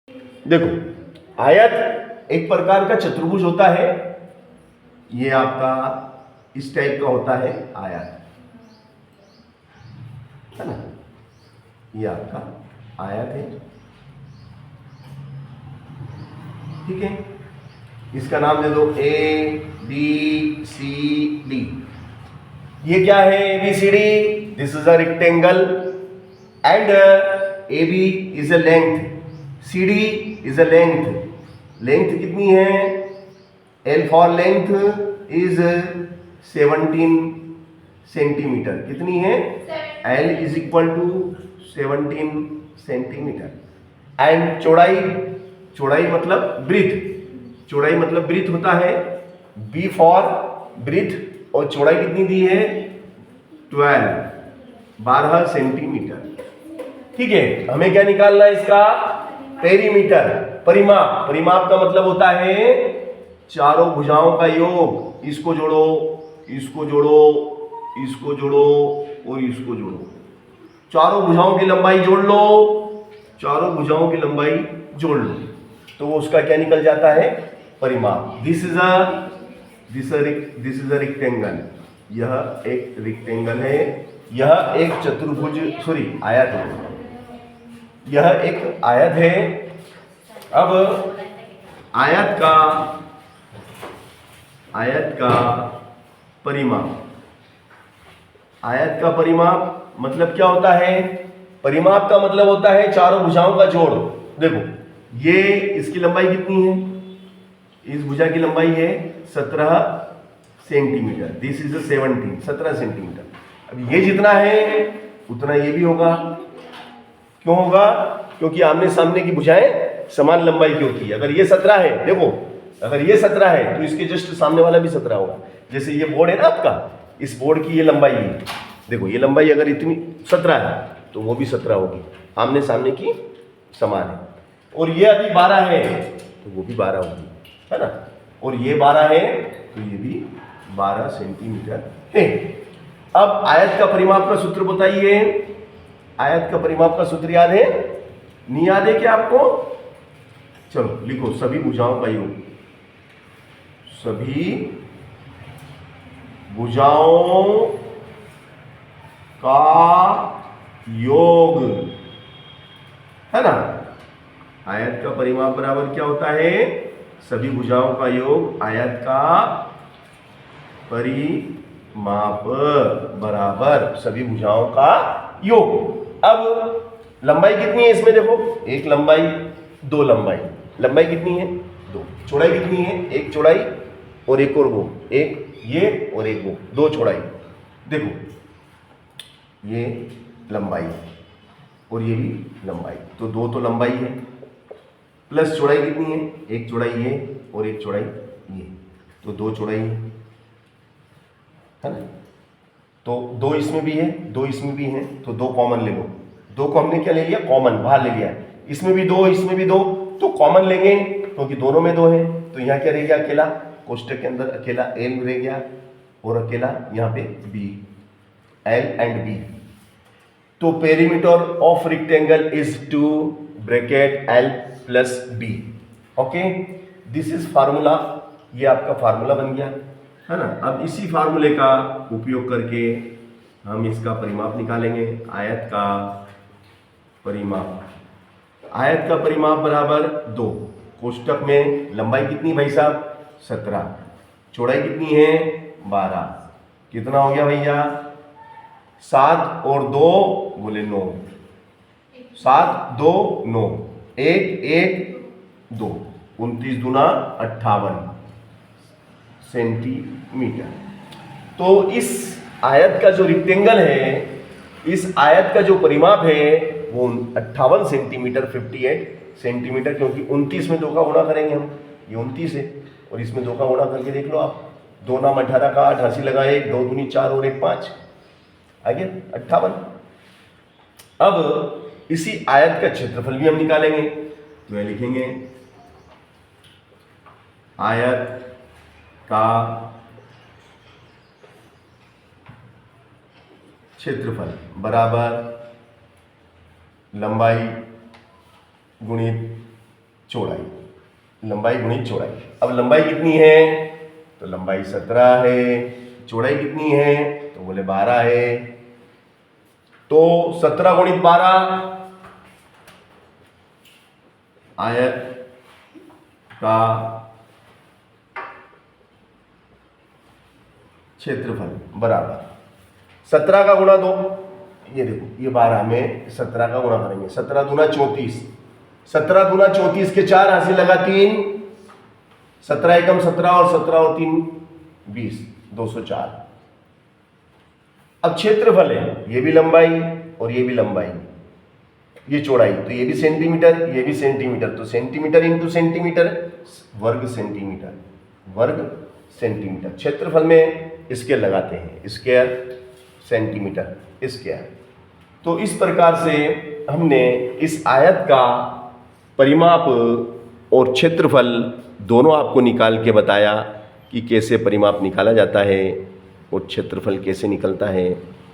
देखो, आयत एक प्रकार का चतुर्भुज होता है। ये आपका इस टाइप का होता है आयत, है ना। ये आपका आयत है, ठीक है। इसका नाम दे दो ए बी सी डी। ये क्या है? A B C D, this is a rectangle and A B is a length, C D is a length. Length कितनी है? L for length is 17 centimetre. कितनी है? L is equal to 17 centimetre. And चौड़ाई, चौड़ाई मतलब breathe, चौड़ाई मतलब breathe होता है बी फॉर ब्रीथ। और चौड़ाई कितनी दी है? 12 सेंटीमीटर, ठीक है। हमें क्या निकालना है इसका? पेरीमीटर, परिमाप। परिमाप का मतलब होता है चारों भुजाओं का योग। इसको जोड़ो, इसको जोड़ो, इसको जोड़ो और इसको जोड़ो। चारों भुजाओं की लंबाई जोड़ लो, चारों भुजाओं की लंबाई जोड़ लो, तो वो उसका क्या निकल जाता है? परिमाप। This is a rectangle. यह एक रेक्टेंगल है, यह एक चतुर्भुज, सॉरी आयत है, यह एक आयत है। अब आयत का परिमाप, आयत का परिमाप मतलब क्या होता है? परिमाप का मतलब होता है चारों भुजाओं का जोड़। देखो, ये इसकी लंबाई कितनी है? इस भुजा की लंबाई है 17 सेंटीमीटर। This is 17 centimetre. अब ये जितना है उतना ये भी होगा। क्यों होगा? क्योंकि आमने सामने की भुजाएं समान लंबाई की होती है। अगर ये 17 है, देखो, अगर ये 17 है तो इसके जस्ट सामने वाला भी 17 होगा। जैसे ये बोर्ड है ना आपका, इस बोर्ड की ये लंबाई है, देखो ये लंबाई अगर इतनी 17 है तो वो भी 17 होगी, आमने सामने की समान है। और ये अभी 12 है तो वो भी 12 होगी, है ना। और ये 12 है तो ये भी 12 सेंटीमीटर है। अब आयत का परिमाप का सूत्र बताइए। आयत का परिमाप का सूत्र याद है? नहीं याद है क्या आपको? चलो लिखो, सभी भुजाओं का योग, सभी भुजाओं का योग, है ना। आयत का परिमाप बराबर क्या होता है? सभी भुजाओं का योग। आयत का परिमाप बराबर सभी भुजाओं का योग। अब लंबाई कितनी है इसमें? देखो, एक लंबाई, दो लंबाई। लंबाई कितनी है? दो। चौड़ाई कितनी है? एक चौड़ाई और एक और वो, एक ये और एक वो, दो चौड़ाई। देखो, ये लंबाई और ये भी लंबाई, तो दो तो लंबाई है, प्लस चौड़ाई कितनी है? एक चौड़ाई ये और एक चौड़ाई ये, तो दो चौड़ाई है ना। तो दो इसमें भी है, दो इसमें भी है, तो दो कॉमन ले लो। दो को हमने क्या ले लिया? कॉमन, बाहर ले लिया। इसमें भी दो, इसमें भी दो, तो कॉमन लेंगे क्योंकि दोनों में दो है। तो यहाँ क्या रह गया? अकेला, कोष्टक के अंदर अकेला एल रह गया और अकेला यहाँ पे बी, एल एंड बी। तो perimeter of rectangle is 2 bracket L plus B. Okay, this is formula. ये आपका फार्मूला बन गया, है ना। अब इसी फार्मूले का उपयोग करके हम इसका परिमाप निकालेंगे। आयत का परिमाप, आयत का परिमाप बराबर 2। कोष्टक में लंबाई कितनी भाई साहब? 17। चौड़ाई कितनी है? 12। कितना हो गया भैया? 7 और 2 बोले 9। 7 2 9, 1 1 2, 29 दूना 58 सेंटीमीटर। तो इस आयत का जो रेक्टेंगल है, इस आयत का जो परिमाप है वो 58 सेंटीमीटर, 58 सेंटीमीटर, क्योंकि 29 में 2 का गुणा करेंगे हम, ये 29 है और इसमें 2 का गुणा करके देख लो आप। 2 नाम 18 का 8 हंसी लगाए, 2 दूनी 4 और 1 5, आ गया 58। अब इसी आयत का क्षेत्रफल भी हम निकालेंगे, तो यह लिखेंगे आयत का क्षेत्रफल बराबर लंबाई गुणित चौड़ाई, लंबाई गुणित चौड़ाई। अब लंबाई कितनी है, तो लंबाई 17 है, चौड़ाई कितनी है, तो बोले 12 है। तो 17 गुणित 12 आयत का क्षेत्रफल बराबर 17 का गुणा 2, ये देखो ये 12 में 17 का गुणा करेंगे, 17 दूना 34, 17 दूना 34 के 4 हाथ से लगा 3, 17 एकम 17 और 17 और 3 20, 204। अब क्षेत्रफल है, ये भी लंबाई और ये भी लंबाई, ये चौड़ाई, तो ये भी सेंटीमीटर ये भी सेंटीमीटर, तो सेंटीमीटर इंटू सेंटीमीटर, वर्ग सेंटीमीटर, वर्ग सेंटीमीटर। क्षेत्रफल में स्केयर लगाते हैं, स्क्वायर सेंटीमीटर स्क्वायर। तो इस प्रकार से हमने इस आयत का परिमाप और क्षेत्रफल दोनों आपको निकाल के बताया कि कैसे परिमाप निकाला जाता है और क्षेत्रफल कैसे निकलता है।